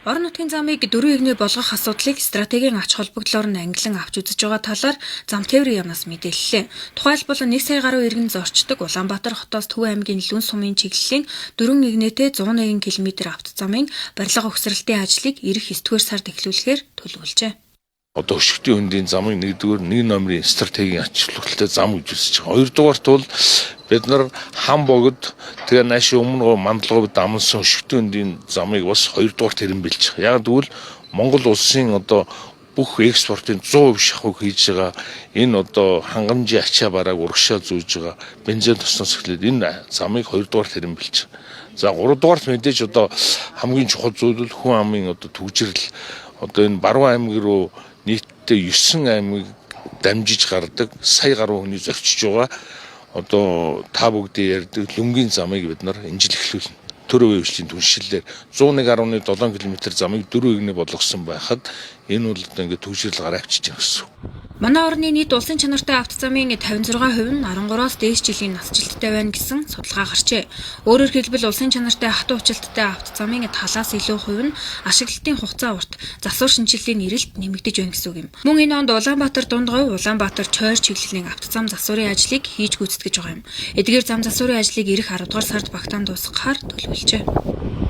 Орон нутгийн замыг дөрвөн игнээ болгох асуудлыг стратегийн ач холбогдлоор нь ангилан авч үзэж байгаа талаар зам тээврийн яамнаас мэдээллээ. Тухайлбал 1 сая гаруй иргэн зорчдог Улаанбаатар хотоос Төв аймгийн Лүн сумын чиглэлийн дөрвөн игнээтэй 101 км авто замын барилга угсралтын ажлыг ирэх 9-р сард эхлүүлэхээр төлөвлөжээ. Одоо өшигтийн хөндийн замыг нэг номерын стратегийн ач холбогдолтой зам гэж үзэж байгаа. Хоёрдугаарт бол бид нар хам богд тэгээ нааш өмнө мандалгов дамсан өшигтийн хөндийн замыг бас хоёрдугаарт хэрэмбэлж байгаа. Яг тэгвэл Монгол улсын одоо бүх экспортын 100% шахууг хийж байгаа энэ одоо хангамжийн ачаа барааг урагшаа зүүж байгаа бензин тосноос эхлээд энэ замыг хоёрдугаарт хэрэмбэлж байгаа. За гуравдугаарт мэдээж одоо хамгийн чухал зүйл бол хүн амын одоо төвжирэл одоо энэ Баруун аймаг руу нийтдээ 9 аймаг дамжиж гардаг сая гаруй хүний зорчиж байгаа одоо та бүгдийн ярьдаг Лүнгийн замыг бид нар энэ жил эхлүүлнэ. Төрөө өвчлийн түншлэлээр 101.7 км замыг 4 игнээ болгосон байхад энэ бол одоо ингээд төвшрэл гараа авчиж байгаа гэсэн. Манай орны нийт улсын чанартай автозамын 56% нь 13-аас дээш жилийн насжилттай байна гэсэн судалгаа гарчээ. Өөрөөр хэлбэл улсын чанартай хатуу хүчилттэй автозамын талаас илүү хувь нь ашиглалтын хугацаа урт засвар шинжилгээний нэрэлт нэмэгдэж байна гэсэн үг юм. Мөн энэ онд Улаанбаатар Дундгой, Улаанбаатар Чойр чиглэлийн автозам засварын ажлыг хийж гүйцэтгэж байгаа юм. Эдгээр зам засварын ажлыг ирэх 10 дугаар сард багтаан дуусгахаар төлөвлөжээ.